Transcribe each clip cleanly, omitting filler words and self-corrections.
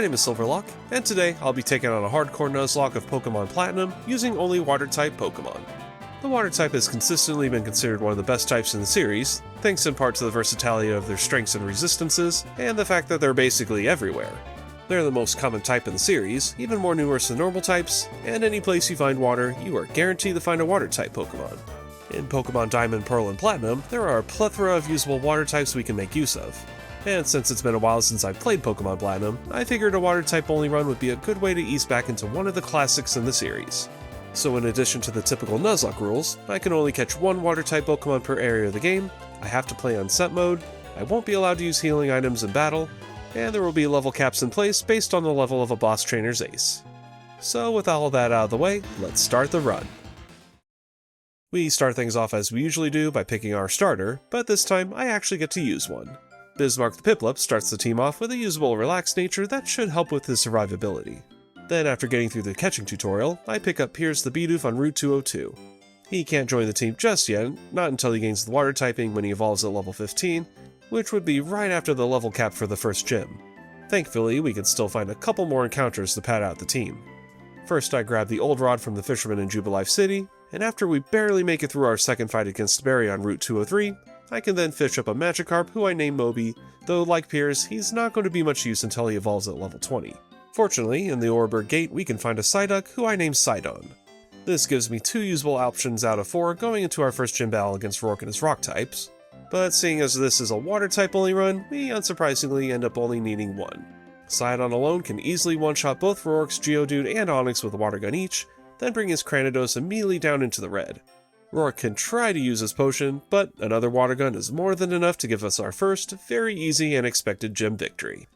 My name is Silverlock, and today I'll be taking on a hardcore Nuzlocke of Pokemon Platinum using only Water-type Pokemon. The Water-type has consistently been considered one of the best types in the series, thanks in part to the versatility of their strengths and resistances, and the fact that they're basically everywhere. They're the most common type in the series, even more numerous than normal types, and any place you find water, you are guaranteed to find a Water-type Pokemon. In Pokemon Diamond, Pearl, and Platinum, there are a plethora of usable water types we can make use of. And since it's been a while since I've played Pokemon Platinum, I figured a Water-type only run would be a good way to ease back into one of the classics in the series. So in addition to the typical Nuzlocke rules, I can only catch one Water-type Pokemon per area of the game, I have to play on set mode, I won't be allowed to use healing items in battle, and there will be level caps in place based on the level of a boss trainer's ace. So with all of that out of the way, let's start the run. We start things off as we usually do by picking our starter, but this time I actually get to use one. Bismarck the Piplup starts the team off with a usable relaxed nature that should help with his survivability. Then after getting through the catching tutorial, I pick up Piers the Bidoof on Route 202. He can't join the team just yet, not until he gains the water typing when he evolves at level 15, which would be right after the level cap for the first gym. Thankfully, we can still find a couple more encounters to pad out the team. First I grab the Old Rod from the Fisherman in Jubilife City, and after we barely make it through our second fight against Barry on Route 203, I can then fish up a Magikarp who I name Moby, though like Piers, he's not going to be much use until he evolves at level 20. Fortunately, in the Oreburgh Gate we can find a Psyduck who I name Sidon. This gives me 2 usable options out of 4 going into our first gym battle against Rourke and his rock types, but seeing as this is a water type only run, we unsurprisingly end up only needing 1. Sidon alone can easily one-shot both Rourke's Geodude and Onix with a water gun each, then bring his Cranidos immediately down into the red. Rourke can try to use his potion, but another water gun is more than enough to give us our first, very easy and expected gym victory.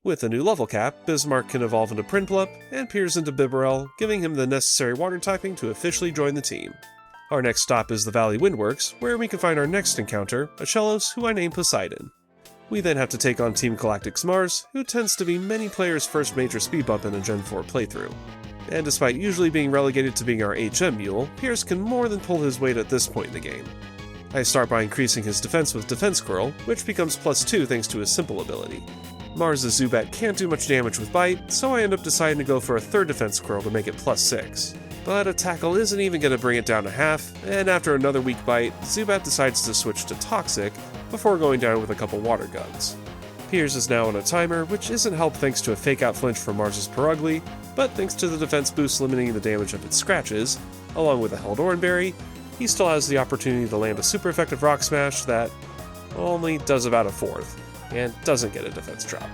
With a new level cap, Bismarck can evolve into Prinplup and Piers into Bibarel, giving him the necessary water typing to officially join the team. Our next stop is the Valley Windworks, where we can find our next encounter, a Shellos who I name Poseidon. We then have to take on Team Galactic's Mars, who tends to be many players' first major speed bump in a Gen 4 playthrough. And despite usually being relegated to being our HM mule, Piers can more than pull his weight at this point in the game. I start by increasing his defense with Defense Curl, which becomes +2 thanks to his simple ability. Mars' Zubat can't do much damage with Bite, so I end up deciding to go for a third Defense Curl to make it +6. But a Tackle isn't even going to bring it down to half, and after another weak bite, Zubat decides to switch to Toxic before going down with a couple water guns. Piers is now on a timer, which isn't helped thanks to a fake-out flinch from Mars' Perugly, but thanks to the defense boost limiting the damage of its scratches, along with a held Oranberry, he still has the opportunity to land a super effective Rock Smash that only does about a fourth, and doesn't get a defense drop.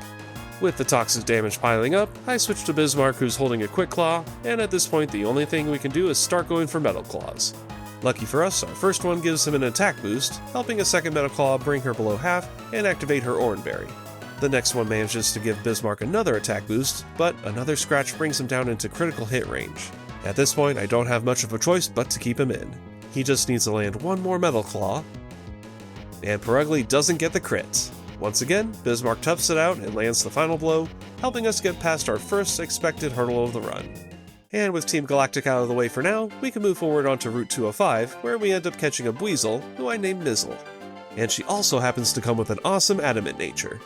With the toxic damage piling up, I switch to Bismarck who's holding a Quick Claw, and at this point the only thing we can do is start going for Metal Claws. Lucky for us, our first one gives him an attack boost, helping a second Metal Claw bring her below half and activate her Oranberry. The next one manages to give Bismarck another attack boost, but another scratch brings him down into critical hit range. At this point, I don't have much of a choice but to keep him in. He just needs to land one more Metal Claw, and Perugly doesn't get the crit. Once again, Bismarck toughs it out and lands the final blow, helping us get past our first expected hurdle of the run. And with Team Galactic out of the way for now, we can move forward onto Route 205, where we end up catching a Buizel, who I named Nizzle. And she also happens to come with an awesome adamant nature.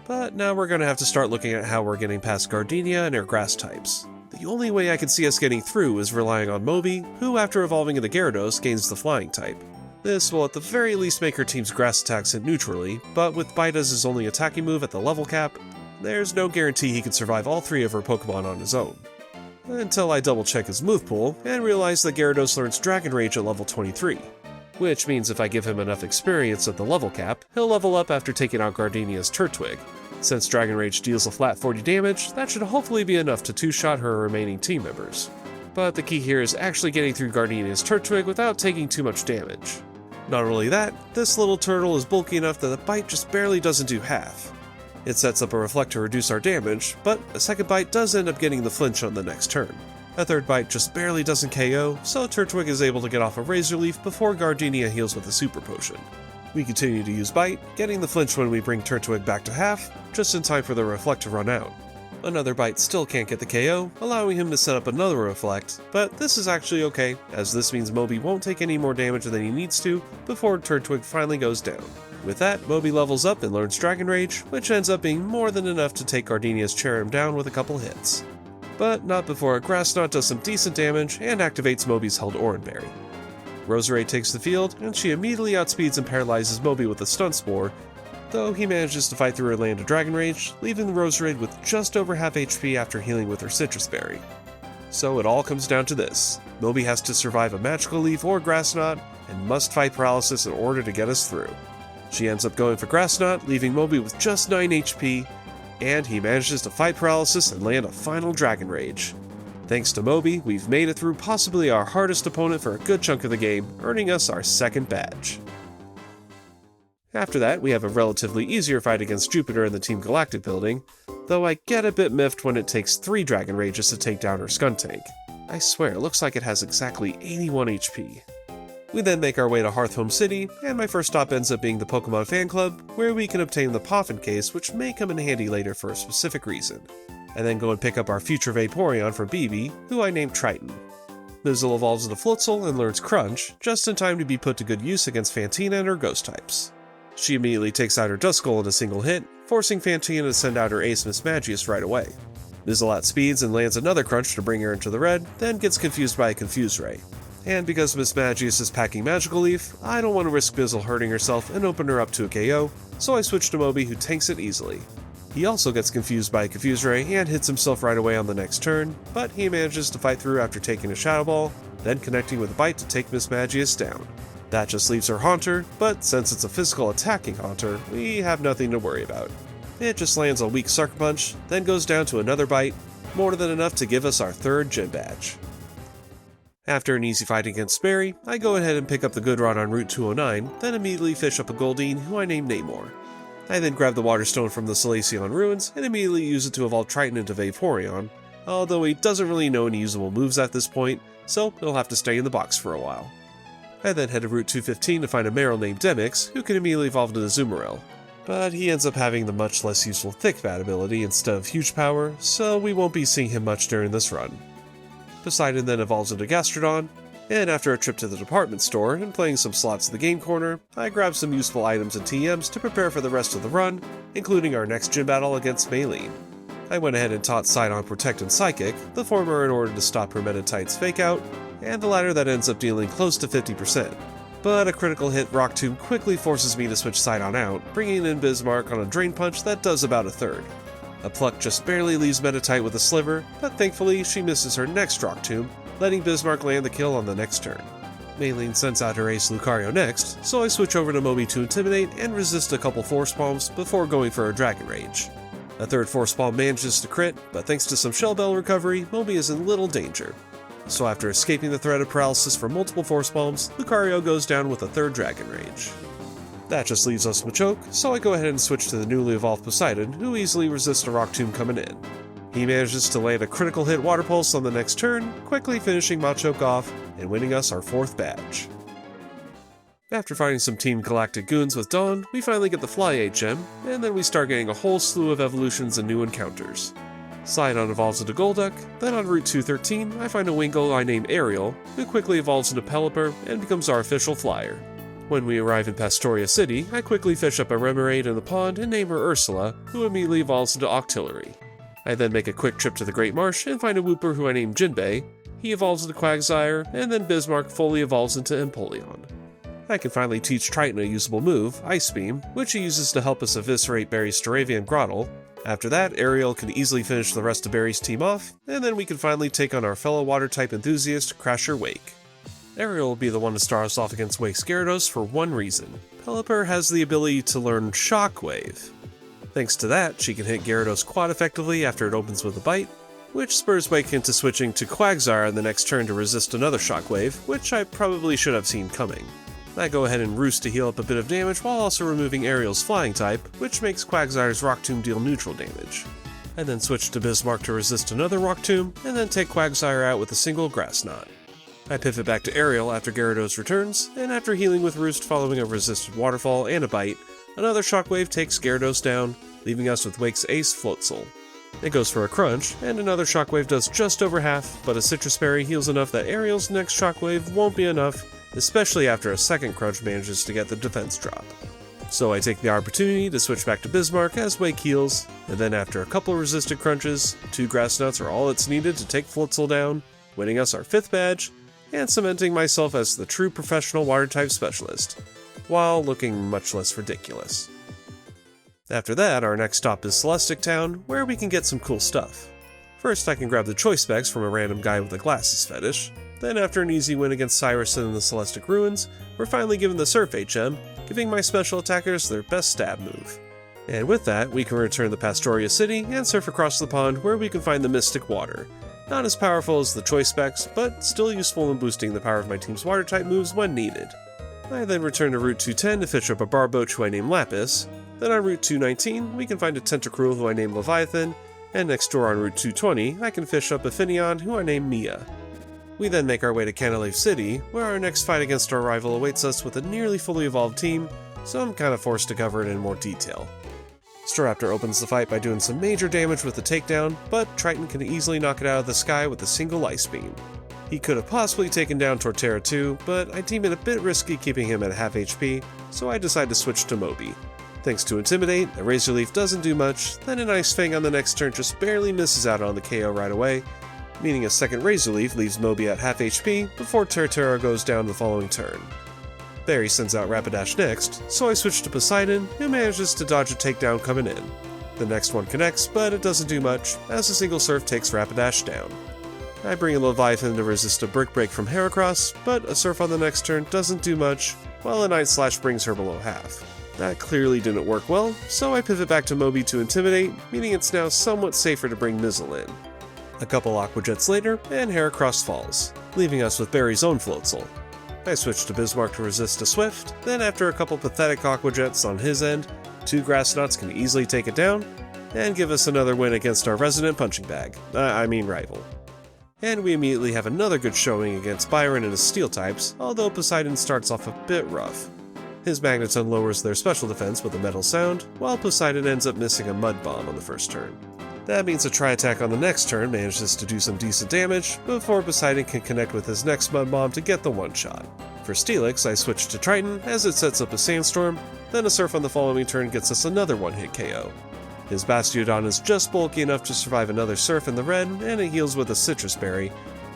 But now we're going to have to start looking at how we're getting past Gardenia and her grass types. The only way I can see us getting through is relying on Moby, who after evolving into Gyarados gains the flying type. This will at the very least make her team's grass attacks hit neutrally, but with Bite as his only attacking move at the level cap, there's no guarantee he could survive all 3 of her Pokemon on his own. Until I double check his move pool and realize that Gyarados learns Dragon Rage at level 23. Which means if I give him enough experience at the level cap, he'll level up after taking out Gardenia's Turtwig. Since Dragon Rage deals a flat 40 damage, that should hopefully be enough to 2-shot her remaining team members. But the key here is actually getting through Gardenia's Turtwig without taking too much damage. Not only that, this little turtle is bulky enough that the bite just barely doesn't do half. It sets up a Reflect to reduce our damage, but a second bite does end up getting the flinch on the next turn. A third bite just barely doesn't KO, so Turtwig is able to get off a Razor Leaf before Gardenia heals with a Super Potion. We continue to use Bite, getting the flinch when we bring Turtwig back to half, just in time for the Reflect to run out. Another bite still can't get the KO, allowing him to set up another Reflect, but this is actually okay, as this means Moby won't take any more damage than he needs to before Turtwig finally goes down. With that, Moby levels up and learns Dragon Rage, which ends up being more than enough to take Gardenia's Cherrim down with a couple hits. But not before a Grass Knot does some decent damage and activates Moby's held Oranberry. Roserade takes the field, and she immediately outspeeds and paralyzes Moby with a Stun Spore, though he manages to fight through her land of Dragon Rage, leaving the Roserade with just over half HP after healing with her Citrus Berry. So it all comes down to this. Moby has to survive a Magical Leaf or Grass Knot, and must fight Paralysis in order to get us through. She ends up going for Grass Knot, leaving Moby with just 9 HP, and he manages to fight Paralysis and land a final Dragon Rage. Thanks to Moby, we've made it through possibly our hardest opponent for a good chunk of the game, earning us our second badge. After that, we have a relatively easier fight against Jupiter in the Team Galactic building, though I get a bit miffed when it takes 3 Dragon Rages to take down her Skuntank. I swear, it looks like it has exactly 81 HP. We then make our way to Hearthhome City, and my first stop ends up being the Pokemon Fan Club, where we can obtain the Poffin case, which may come in handy later for a specific reason. I then go and pick up our future Vaporeon from BB, who I named Triton. Nizzle evolves into Floatzel and learns Crunch, just in time to be put to good use against Fantina and her Ghost types. She immediately takes out her Duskull in a single hit, forcing Fantina to send out her ace Mismagius right away. Nizzle outspeeds and lands another Crunch to bring her into the red, then gets confused by a Confuse Ray. And because Mismagius is packing Magical Leaf, I don't want to risk Nizzle hurting herself and open her up to a KO, so I switch to Moby, who tanks it easily. He also gets confused by a Confuse Ray and hits himself right away on the next turn, but he manages to fight through after taking a Shadow Ball, then connecting with a Bite to take Mismagius down. That just leaves her Haunter, but since it's a physical attacking Haunter, we have nothing to worry about. It just lands a weak Sucker Punch, then goes down to another Bite, more than enough to give us our third Gym Badge. After an easy fight against Sperry, I go ahead and pick up the Good Rod on Route 209, then immediately fish up a Goldeen, who I name Namor. I then grab the Water Stone from the Salacion Ruins and immediately use it to evolve Triton into Vaporeon, although he doesn't really know any usable moves at this point, so he'll have to stay in the box for a while. I then head to Route 215 to find a Marill named Demix, who can immediately evolve into Azumarill, but he ends up having the much less useful Thick Bat ability instead of Huge Power, so we won't be seeing him much during this run. Poseidon then evolves into Gastrodon, and after a trip to the department store and playing some slots in the game corner, I grab some useful items and TMs to prepare for the rest of the run, including our next gym battle against Maylene. I went ahead and taught Sidon Protect and Psychic, the former in order to stop her Meditite's Fake Out, and the latter that ends up dealing close to 50%. But a critical hit Rock Tomb quickly forces me to switch Sidon out, bringing in Bismarck on a Drain Punch that does about a third. A Pluck just barely leaves Meditite with a sliver, but thankfully she misses her next Rock Tomb, letting Bismarck land the kill on the next turn. Maylene sends out her ace Lucario next, so I switch over to Moby to Intimidate and resist a couple Force Palms before going for a Dragon Rage. A third Force Palm manages to crit, but thanks to some Shell Bell recovery, Moby is in little danger. So after escaping the threat of paralysis from multiple Force Palms, Lucario goes down with a third Dragon Rage. That just leaves us Machoke, so I go ahead and switch to the newly evolved Poseidon, who easily resists a Rock Tomb coming in. He manages to land a critical hit Water Pulse on the next turn, quickly finishing Machoke off and winning us our 4th badge. After fighting some Team Galactic goons with Dawn, we finally get the Fly-Age gem, and then we start getting a whole slew of evolutions and new encounters. Sidon evolves into Golduck, then on Route 213 I find a Wingull I name Ariel, who quickly evolves into Pelipper and becomes our official flyer. When we arrive in Pastoria City, I quickly fish up a Remoraid in the pond and name her Ursula, who immediately evolves into Octillery. I then make a quick trip to the Great Marsh and find a Wooper who I name Jinbei. He evolves into Quagsire, and then Bismarck fully evolves into Empoleon. I can finally teach Triton a usable move, Ice Beam, which he uses to help us eviscerate Barry's Staravia and Grottle. After that, Ariel can easily finish the rest of Barry's team off, and then we can finally take on our fellow Water-type enthusiast, Crasher Wake. Ariel will be the one to start us off against Wake's Gyarados for one reason. Pelipper has the ability to learn Shockwave. Thanks to that, she can hit Gyarados quite effectively after it opens with a Bite, which spurs Wake into switching to Quagsire on the next turn to resist another Shockwave, which I probably should have seen coming. I go ahead and Roost to heal up a bit of damage while also removing Ariel's Flying type, which makes Quagsire's Rock Tomb deal neutral damage. I then switch to Bismarck to resist another Rock Tomb, and then take Quagsire out with a single Grass Knot. I pivot back to Ariel after Gyarados returns, and after healing with Roost following a resisted Waterfall and a Bite, another Shockwave takes Gyarados down, leaving us with Wake's ace Floatzel. It goes for a Crunch, and another Shockwave does just over half, but a Citrus Berry heals enough that Ariel's next Shockwave won't be enough, especially after a second Crunch manages to get the defense drop. So I take the opportunity to switch back to Bismarck as Wake heals, and then after a couple resisted crunches, 2 grass nuts are all that's needed to take Floatzel down, winning us our 5th badge, and cementing myself as the true professional water-type specialist, while looking much less ridiculous. After that, our next stop is Celestic Town, where we can get some cool stuff. First, I can grab the choice specs from a random guy with a glasses fetish. Then after an easy win against Cyrus in the Celestic Ruins, we're finally given the Surf HM, giving my special attackers their best stab move. And with that, we can return to Pastoria City and surf across the pond where we can find the Mystic Water. Not as powerful as the choice specs, but still useful in boosting the power of my team's water-type moves when needed. I then return to Route 210 to fish up a Barboach who I name Lapis. Then on Route 219, we can find a Tentacruel who I name Leviathan, and next door on Route 220, I can fish up a Finneon who I name Mia. We then make our way to Candice City, where our next fight against our rival awaits us with a nearly fully evolved team, so I'm kinda forced to cover it in more detail. Staraptor opens the fight by doing some major damage with the takedown, but Triton can easily knock it out of the sky with a single Ice Beam. He could have possibly taken down Torterra too, but I deem it a bit risky keeping him at half HP, so I decide to switch to Moby. Thanks to Intimidate, a Razor Leaf doesn't do much, then an Ice Fang on the next turn just barely misses out on the KO right away, meaning a second Razor Leaf leaves Moby at half HP before Torterra goes down the following turn. Barry sends out Rapidash next, so I switch to Poseidon, who manages to dodge a takedown coming in. The next one connects, but it doesn't do much, as a single surf takes Rapidash down. I bring a Leviathan to resist a Brick Break from Heracross, but a surf on the next turn doesn't do much, while a Night Slash brings her below half. That clearly didn't work well, so I pivot back to Moby to Intimidate, meaning it's now somewhat safer to bring Mizzle in. A couple Aqua Jets later, and Heracross falls, leaving us with Barry's own Floatzel. I switch to Bismarck to resist a Swift, then after a couple pathetic Aqua Jets on his end, 2 Grass Nuts can easily take it down, and give us another win against our resident punching bag, rival. And we immediately have another good showing against Byron and his Steel types, although Poseidon starts off a bit rough. His Magneton lowers their special defense with a Metal Sound, while Poseidon ends up missing a Mud Bomb on the first turn. That means a Tri-Attack on the next turn manages to do some decent damage, before Poseidon can connect with his next Mud Bomb to get the one-shot. For Steelix, I switch to Triton as it sets up a Sandstorm, then a Surf on the following turn gets us another one-hit KO. His Bastiodon is just bulky enough to survive another Surf in the red, and it heals with a Citrus Berry,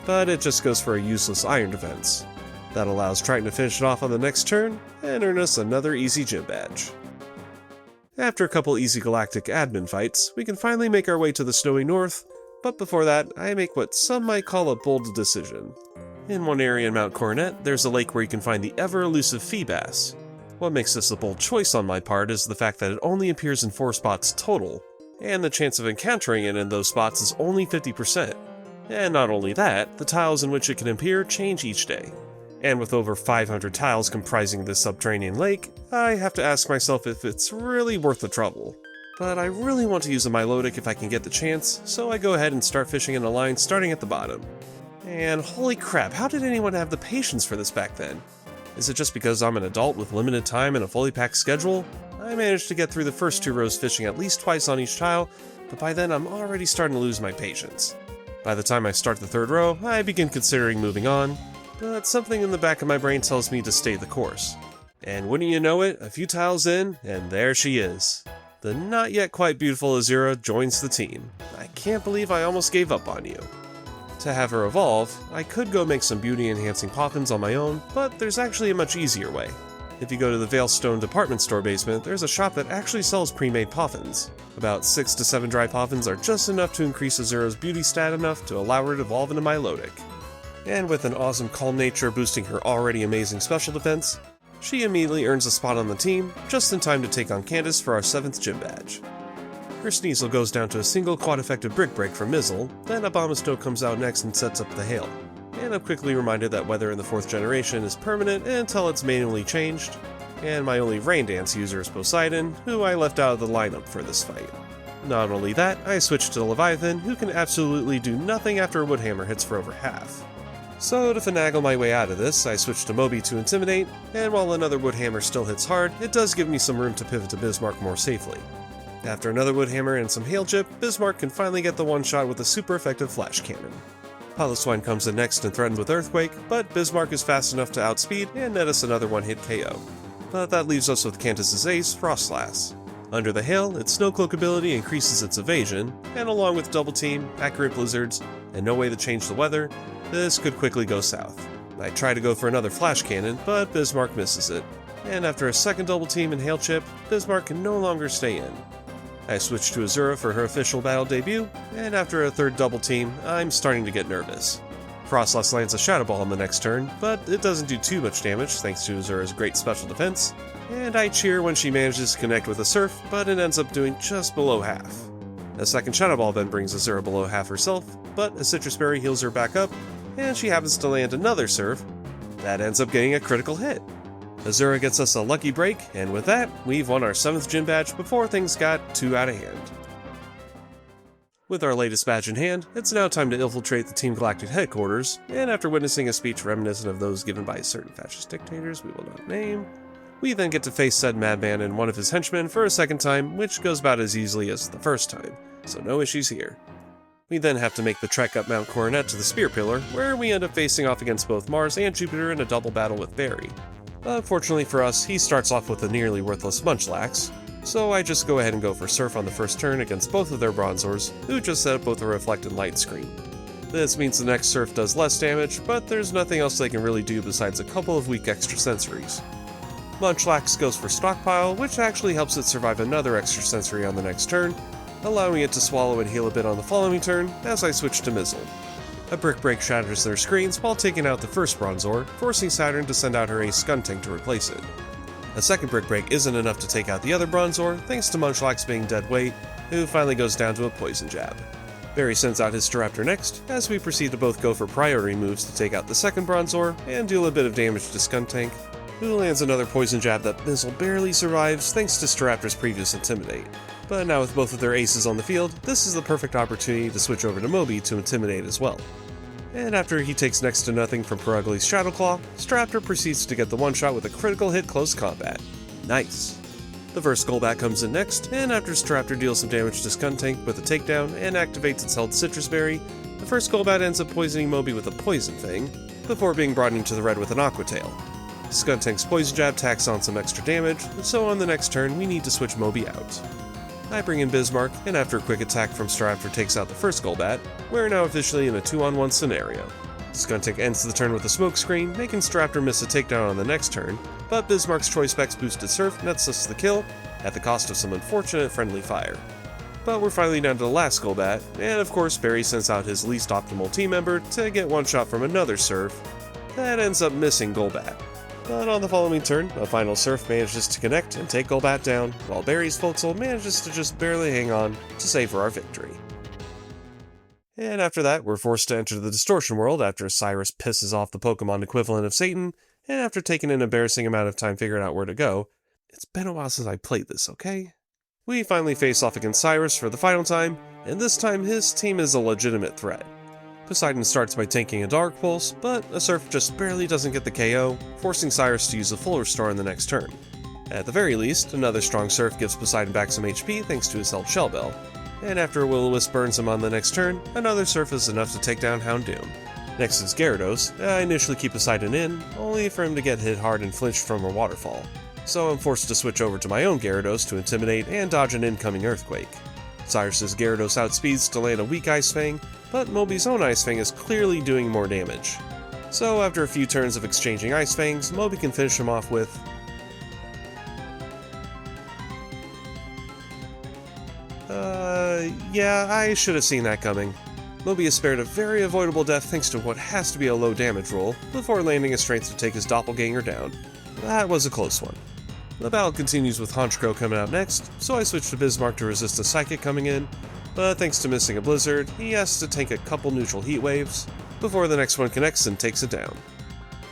but it just goes for a useless Iron defense. That allows Triton to finish it off on the next turn, and earn us another easy gym badge. After a couple easy galactic admin fights, we can finally make our way to the snowy north, but before that, I make what some might call a bold decision. In one area in Mount Coronet, there's a lake where you can find the ever-elusive Feebass. What makes this a bold choice on my part is the fact that it only appears in 4 spots total, and the chance of encountering it in those spots is only 50%. And not only that, the tiles in which it can appear change each day. And with over 500 tiles comprising this subterranean lake, I have to ask myself if it's really worth the trouble. But I really want to use a Milotic if I can get the chance, so I go ahead and start fishing in a line starting at the bottom. And holy crap, how did anyone have the patience for this back then? Is it just because I'm an adult with limited time and a fully packed schedule? I managed to get through the first 2 rows fishing at least twice on each tile, but by then I'm already starting to lose my patience. By the time I start the 3rd row, I begin considering moving on, but something in the back of my brain tells me to stay the course. And wouldn't you know it, a few tiles in, and there she is. The not yet quite beautiful Azura joins the team. I can't believe I almost gave up on you. To have her evolve, I could go make some beauty-enhancing poffins on my own, but there's actually a much easier way. If you go to the Veilstone department store basement, there's a shop that actually sells pre-made poffins. About 6 to 7 dry poffins are just enough to increase Azura's beauty stat enough to allow her to evolve into Milotic. And with an awesome Calm Nature boosting her already amazing special defense, she immediately earns a spot on the team, just in time to take on Candice for our 7th gym badge. Her Sneasel goes down to a single quad-effective Brick Break from Mizzle, then Abomasnow comes out next and sets up the Hail. And I'm quickly reminded that weather in the 4th generation is permanent until it's manually changed, and my only Rain Dance user is Poseidon, who I left out of the lineup for this fight. Not only that, I switched to Leviathan, who can absolutely do nothing after a Woodhammer hits for over half. So to finagle my way out of this, I switch to Moby to Intimidate, and while another Woodhammer still hits hard, it does give me some room to pivot to Bismarck more safely. After another Woodhammer and some Hail Chip, Bismarck can finally get the one-shot with a super effective Flash Cannon. Piloswine comes in next and threatened with Earthquake, but Bismarck is fast enough to outspeed and net us another one-hit KO. but that leaves us with Candice's ace, Frostlass. Under the hail, its Snow Cloak ability increases its evasion, and along with Double Team, accurate blizzards, and no way to change the weather, this could quickly go south. I try to go for another Flash Cannon, but Bismarck misses it. And after a second Double Team and Hail Chip, Bismarck can no longer stay in. I switch to Azura for her official battle debut, and after a third Double Team, I'm starting to get nervous. Frostlass lands a Shadow Ball on the next turn, but it doesn't do too much damage thanks to Azura's great special defense, and I cheer when she manages to connect with a Surf, but it ends up doing just below half. A second Shadow Ball then brings Azura below half herself, but a Citrus Berry heals her back up, and she happens to land another Surf. That ends up getting a critical hit. Azura gets us a lucky break, and with that, we've won our 7th gym badge before things got too out of hand. With our latest badge in hand, it's now time to infiltrate the Team Galactic headquarters, and after witnessing a speech reminiscent of those given by certain fascist dictators we will not name, we then get to face said madman and one of his henchmen for a second time, which goes about as easily as the first time, so no issues here. We then have to make the trek up Mount Coronet to the Spear Pillar, where we end up facing off against both Mars and Jupiter in a double battle with Barry. Unfortunately for us, he starts off with a nearly worthless Munchlax, so I just go ahead and go for Surf on the first turn against both of their Bronzors, who just set up both a reflected light screen. This means the next Surf does less damage, but there's nothing else they can really do besides a couple of weak extrasensories. Munchlax goes for Stockpile, which actually helps it survive another extrasensory on the next turn, allowing it to swallow and heal a bit on the following turn as I switch to Mizzle. A Brick Break shatters their screens while taking out the first Bronzor, forcing Saturn to send out her ace Skuntank to replace it. A second Brick Break isn't enough to take out the other Bronzor, thanks to Munchlax being dead weight, who finally goes down to a Poison Jab. Barry sends out his Staraptor next, as we proceed to both go for priority moves to take out the second Bronzor and deal a bit of damage to Skuntank, who lands another Poison Jab that Mizzle barely survives thanks to Staraptor's previous Intimidate. But now with both of their aces on the field, this is the perfect opportunity to switch over to Moby to Intimidate as well. And after he takes next to nothing from Perugly's Shadow Claw, Staraptor proceeds to get the one-shot with a critical hit close combat. Nice. The first Golbat comes in next, and after Staraptor deals some damage to Skuntank with a takedown and activates its held Citrus Berry, the first Golbat ends up poisoning Moby with a Poison Fang, before being brought into the red with an Aqua Tail. Skuntank's Poison Jab tacks on some extra damage, so on the next turn we need to switch Moby out. I bring in Bismarck, and after a quick attack from Staraptor takes out the first Golbat, we're now officially in a 2-on-1 scenario. Skuntank ends the turn with a smoke screen, making Staraptor miss a takedown on the next turn, but Bismarck's Choice Specs boosted Surf nets us the kill, at the cost of some unfortunate friendly fire. But we're finally down to the last Golbat, and of course Barry sends out his least optimal team member to get one shot from another Surf, that ends up missing Golbat. But on the following turn, a final Surf manages to connect and take Golbat down, while Barry's Voltzel manages to just barely hang on to savor our victory. And after that, we're forced to enter the Distortion World after Cyrus pisses off the Pokemon equivalent of Satan, and after taking an embarrassing amount of time figuring out where to go. It's been a while since I played this, okay? We finally face off against Cyrus for the final time, and this time his team is a legitimate threat. Poseidon starts by tanking a Dark Pulse, but a Surf just barely doesn't get the KO, forcing Cyrus to use a full restore in the next turn. At the very least, another strong Surf gives Poseidon back some HP thanks to his held Shell Bell, and after a Will-O-Wisp burns him on the next turn, another Surf is enough to take down Houndoom. Next is Gyarados. I initially keep Poseidon in, only for him to get hit hard and flinch from a Waterfall, so I'm forced to switch over to my own Gyarados to Intimidate and dodge an incoming Earthquake. Cyrus's Gyarados outspeeds to land a weak Ice Fang, but Moby's own Ice Fang is clearly doing more damage. So after a few turns of exchanging Ice Fangs, Moby can finish him off with... yeah, I should have seen that coming. Moby is spared a very avoidable death thanks to what has to be a low damage roll, before landing a strength to take his doppelganger down. That was a close one. The battle continues with Honchkrow coming out next, so I switch to Bismarck to resist a Psychic coming in, but thanks to missing a Blizzard, he has to take a couple neutral Heat Waves, before the next one connects and takes it down.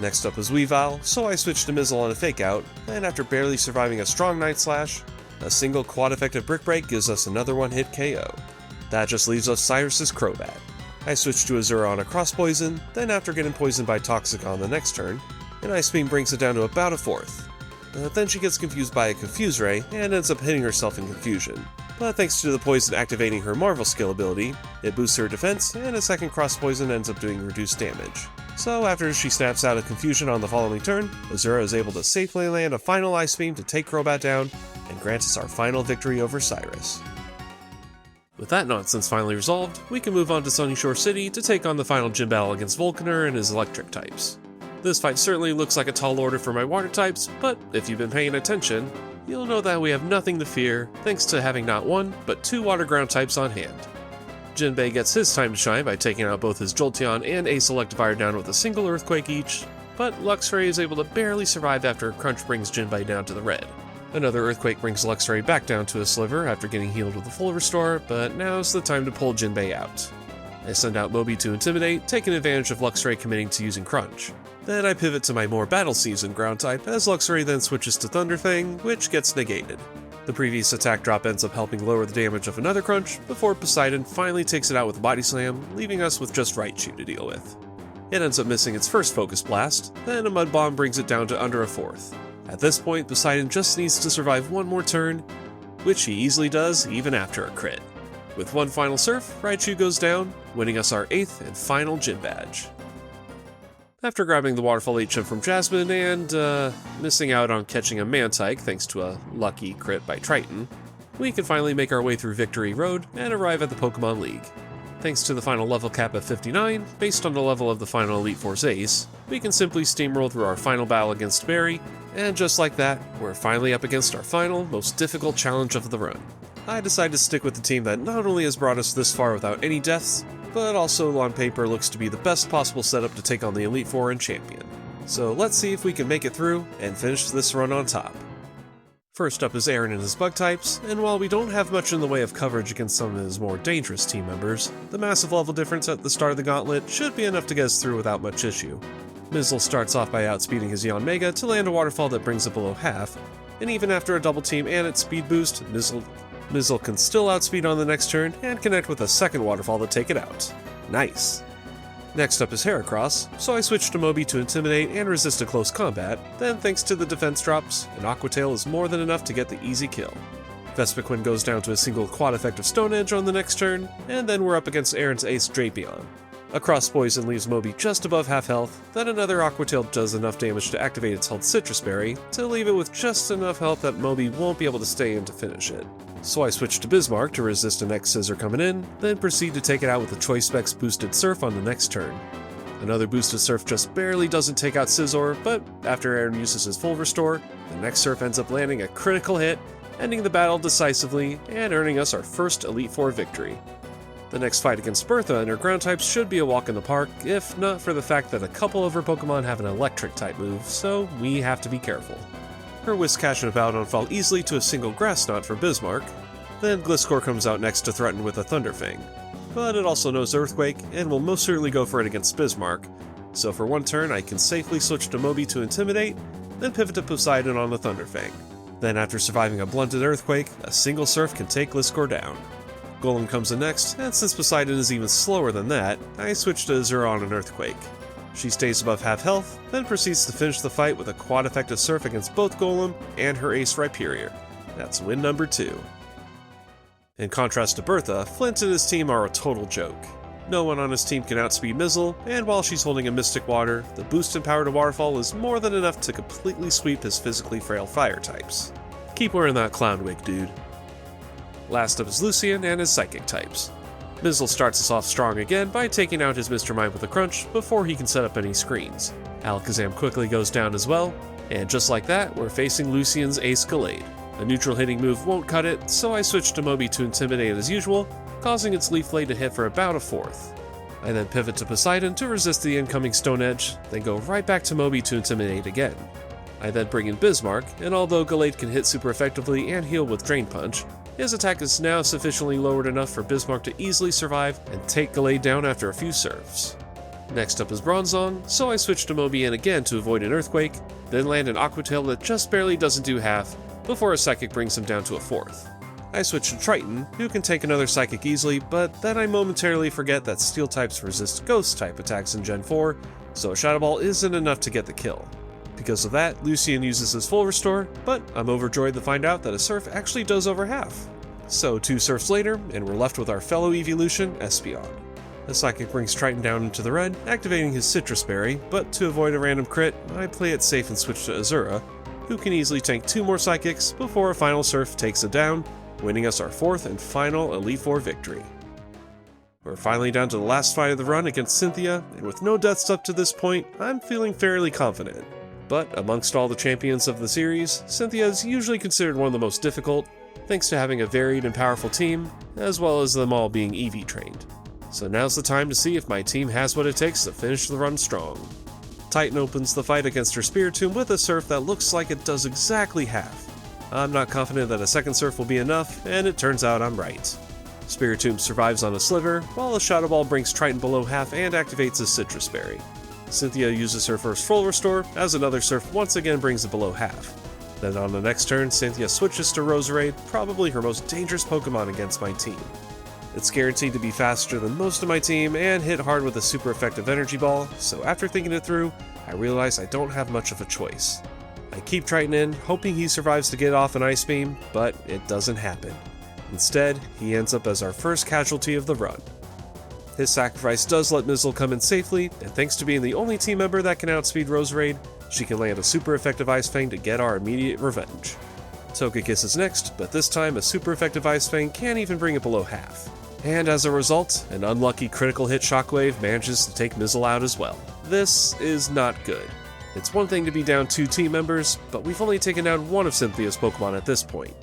Next up is Weavile, so I switch to Mizzle on a Fake Out, and after barely surviving a strong Night Slash, a single quad effective Brick Break gives us another one-hit KO. That just leaves us Cyrus's Crobat. I switch to Azura on a Cross Poison, then after getting poisoned by Toxic on the next turn, an Ice Beam brings it down to about a fourth. Then she gets confused by a Confuse Ray and ends up hitting herself in confusion. But thanks to the poison activating her Marvel skill ability, it boosts her defense, and a second Cross Poison ends up doing reduced damage. So after she snaps out of confusion on the following turn, Azura is able to safely land a final Ice Beam to take Crobat down and grant us our final victory over Cyrus. With that nonsense finally resolved, we can move on to Sunyshore City to take on the final gym battle against Volkner and his electric types. This fight certainly looks like a tall order for my water types, but if you've been paying attention, you'll know that we have nothing to fear thanks to having not one, but two water ground types on hand. Jinbei gets his time to shine by taking out both his Jolteon and Ace Electivire down with a single Earthquake each, but Luxray is able to barely survive after Crunch brings Jinbei down to the red. Another Earthquake brings Luxray back down to a sliver after getting healed with a full restore, but now's the time to pull Jinbei out. I send out Moby to Intimidate, taking advantage of Luxray committing to using Crunch. Then I pivot to my more battle-seasoned ground type as Luxray then switches to Thunder Fang, which gets negated. The previous attack drop ends up helping lower the damage of another Crunch, before Poseidon finally takes it out with a Body Slam, leaving us with just Raichu to deal with. It ends up missing its first Focus Blast, then a Mud Bomb brings it down to under a fourth. At this point, Poseidon just needs to survive one more turn, which he easily does even after a crit. With one final Surf, Raichu goes down, winning us our 8th and final Gym Badge. After grabbing the Waterfall HM from Jasmine and missing out on catching a Mantike thanks to a lucky crit by Triton, we can finally make our way through Victory Road and arrive at the Pokemon League. Thanks to the final level cap of 59, based on the level of the final Elite Four's Ace, we can simply steamroll through our final battle against Barry, and just like that, we're finally up against our final, most difficult challenge of the run. I decide to stick with the team that not only has brought us this far without any deaths, but also on paper looks to be the best possible setup to take on the Elite Four and Champion. So let's see if we can make it through and finish this run on top. First up is Aaron and his bug types, and while we don't have much in the way of coverage against some of his more dangerous team members, the massive level difference at the start of the gauntlet should be enough to get us through without much issue. Mizzle starts off by outspeeding his Yanmega to land a waterfall that brings it below half, and even after a double team and its speed boost, Mizzle can still outspeed on the next turn and connect with a second waterfall to take it out. Nice! Next up is Heracross, so I switch to Moby to Intimidate and resist a close combat, then thanks to the defense drops, an Aqua Tail is more than enough to get the easy kill. Vespiquen goes down to a single quad effective Stone Edge on the next turn, and then we're up against Aaron's ace Drapion. A Cross Poison leaves Moby just above half health, then another Aqua Tail does enough damage to activate its health Citrus Berry, to leave it with just enough health that Moby won't be able to stay in to finish it. So I switch to Bismarck to resist a next Scissor coming in, then proceed to take it out with a Choice Specs boosted Surf on the next turn. Another boosted Surf just barely doesn't take out Scizor, but after Aaron uses his full restore, the next Surf ends up landing a critical hit, ending the battle decisively and earning us our first Elite Four victory. The next fight against Bertha and her ground types should be a walk in the park, if not for the fact that a couple of her Pokemon have an electric type move, so we have to be careful. Her Whiscash and Abaddon fall easily to a single Grass Knot for Bismarck, then Gliscor comes out next to threaten with a Thunder Fang. But it also knows Earthquake, and will most certainly go for it against Bismarck, so for one turn I can safely switch to Moby to Intimidate, then pivot to Poseidon on the Thunder Fang. Then after surviving a blunted Earthquake, a single Surf can take Gliscor down. Golem comes in next, and since Poseidon is even slower than that, I switch to Azura on an Earthquake. She stays above half health, then proceeds to finish the fight with a quad effective Surf against both Golem and her ace Rhyperior. That's win number 2. In contrast to Bertha, Flint and his team are a total joke. No one on his team can outspeed Mizzle, and while she's holding a Mystic Water, the boost and power to Waterfall is more than enough to completely sweep his physically frail fire types. Keep wearing that clown wig, dude. Last up is Lucian and his psychic types. Mizzle starts us off strong again by taking out his Mr. Mime with a crunch before he can set up any screens. Alakazam quickly goes down as well, and just like that, we're facing Lucian's Ace Gallade. A neutral hitting move won't cut it, so I switch to Moby to Intimidate as usual, causing its Leaf Blade to hit for about a fourth. I then pivot to Poseidon to resist the incoming Stone Edge, then go right back to Moby to Intimidate again. I then bring in Bismarck, and although Gallade can hit super effectively and heal with Drain Punch, his attack is now sufficiently lowered enough for Bismarck to easily survive and take Gallade down after a few serves. Next up is Bronzong, so I switch to Moby in again to avoid an Earthquake, then land an Aqua Tail that just barely doesn't do half, before a Psychic brings him down to a fourth. I switch to Triton, who can take another Psychic easily, but then I momentarily forget that Steel types resist Ghost type attacks in Gen 4, so a Shadow Ball isn't enough to get the kill. Because of that, Lucian uses his full restore, but I'm overjoyed to find out that a Surf actually does over half. So 2 Surfs later, and we're left with our fellow evolution, Espeon. The Psychic brings Triton down into the red, activating his Citrus Berry, but to avoid a random crit, I play it safe and switch to Azura, who can easily tank 2 more Psychics before a final Surf takes it down, winning us our 4th and final Elite Four victory. We're finally down to the last fight of the run against Cynthia, and with no deaths up to this point, I'm feeling fairly confident. But amongst all the champions of the series, Cynthia is usually considered one of the most difficult, thanks to having a varied and powerful team, as well as them all being EV trained. So now's the time to see if my team has what it takes to finish the run strong. Titan opens the fight against her Spiritomb with a Surf that looks like it does exactly half. I'm not confident that a second Surf will be enough, and it turns out I'm right. Spiritomb survives on a Sliver, while a Shadow Ball brings Triton below half and activates his Citrus Berry. Cynthia uses her first full restore, as another Surf once again brings it below half. Then on the next turn, Cynthia switches to Roserade, probably her most dangerous Pokemon against my team. It's guaranteed to be faster than most of my team and hit hard with a super effective Energy Ball, so after thinking it through, I realize I don't have much of a choice. I keep Triton in, hoping he survives to get off an Ice Beam, but it doesn't happen. Instead, he ends up as our first casualty of the run. His sacrifice does let Mizzle come in safely, and thanks to being the only team member that can outspeed Roserade, she can land a super effective Ice Fang to get our immediate revenge. Togekiss is next, but this time a super effective Ice Fang can't even bring it below half. And as a result, an unlucky critical hit Shockwave manages to take Mizzle out as well. This is not good. It's one thing to be down 2 team members, but we've only taken down one of Cynthia's Pokemon at this point.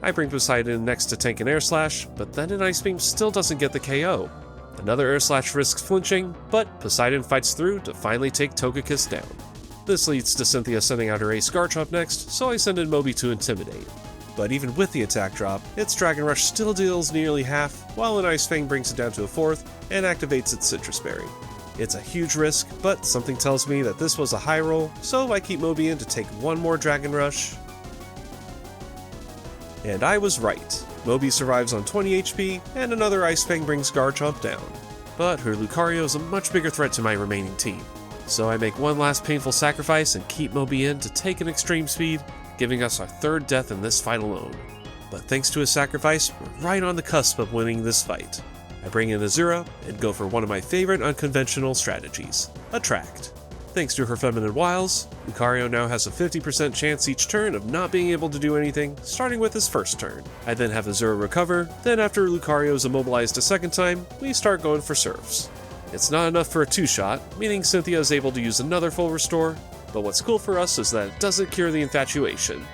I bring Poseidon next to tank an Air Slash, but then an Ice Beam still doesn't get the KO. Another Air Slash risks flinching, but Poseidon fights through to finally take Togekiss down. This leads to Cynthia sending out her Ace Garchomp next, so I send in Moby to Intimidate. But even with the attack drop, its Dragon Rush still deals nearly half, while an Ice Fang brings it down to a 4th and activates its Citrus Berry. It's a huge risk, but something tells me that this was a high roll, so I keep Moby in to take 1 more Dragon Rush. And I was right. Moby survives on 20 HP, and another Ice Fang brings Garchomp down. But her Lucario is a much bigger threat to my remaining team. So I make one last painful sacrifice and keep Moby in to take an extreme speed, giving us our 3rd death in this fight alone. But thanks to his sacrifice, we're right on the cusp of winning this fight. I bring in Azura and go for one of my favorite unconventional strategies, Attract. Thanks to her feminine wiles, Lucario now has a 50% chance each turn of not being able to do anything, starting with his first turn. I then have Azura recover, then after Lucario is immobilized a second time, we start going for Surfs. It's not enough for a 2-shot, meaning Cynthia is able to use another full restore, but what's cool for us is that it doesn't cure the infatuation.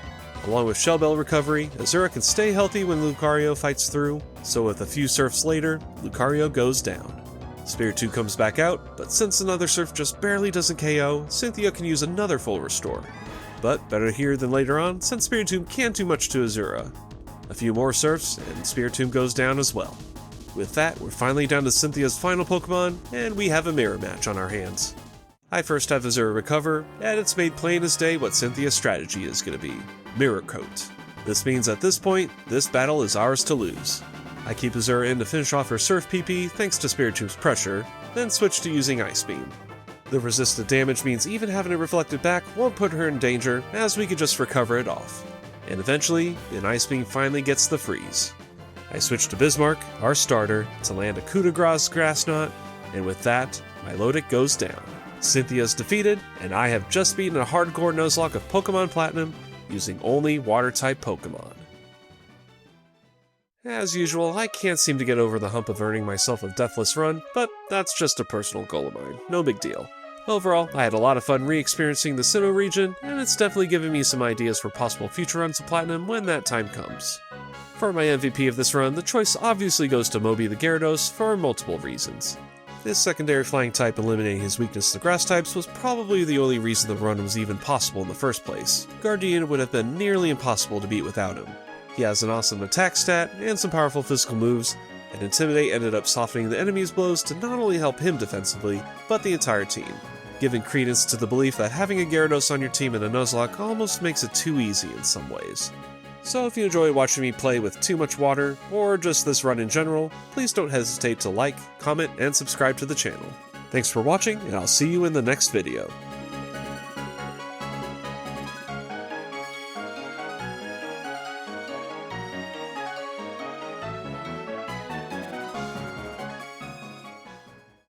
Along with Shell Bell recovery, Azura can stay healthy when Lucario fights through, so with a few Surfs later, Lucario goes down. Spiritomb comes back out, but since another Surf just barely doesn't KO, Cynthia can use another full restore. But better here than later on, since Spiritomb can't do much to Azura. A few more Surfs, and Spiritomb goes down as well. With that, we're finally down to Cynthia's final Pokemon, and we have a mirror match on our hands. I first have Azura recover, and it's made plain as day what Cynthia's strategy is going to be. Mirror Coat. This means at this point, this battle is ours to lose. I keep Azura in to finish off her Surf PP thanks to Spiritomb's pressure, then switch to using Ice Beam. The resisted damage means even having it reflected back won't put her in danger, as we can just recover it off. And eventually, an Ice Beam finally gets the freeze. I switch to Bismarck, our starter, to land a Coup de Grace Grass Knot, and with that, my Lodic goes down. Cynthia's defeated, and I have just beaten a hardcore Nuzlocke of Pokemon Platinum using only Water-type Pokemon. As usual, I can't seem to get over the hump of earning myself a Deathless run, but that's just a personal goal of mine, no big deal. Overall, I had a lot of fun re-experiencing the Sinnoh region, and it's definitely given me some ideas for possible future runs of Platinum when that time comes. For my MVP of this run, the choice obviously goes to Moby the Gyarados for multiple reasons. This secondary flying type eliminating his weakness to grass types was probably the only reason the run was even possible in the first place. Gardenia would have been nearly impossible to beat without him. He has an awesome attack stat and some powerful physical moves, and Intimidate ended up softening the enemy's blows to not only help him defensively, but the entire team, giving credence to the belief that having a Gyarados on your team in a Nuzlocke almost makes it too easy in some ways. So if you enjoy watching me play with too much water, or just this run in general, please don't hesitate to like, comment, and subscribe to the channel. Thanks for watching, and I'll see you in the next video.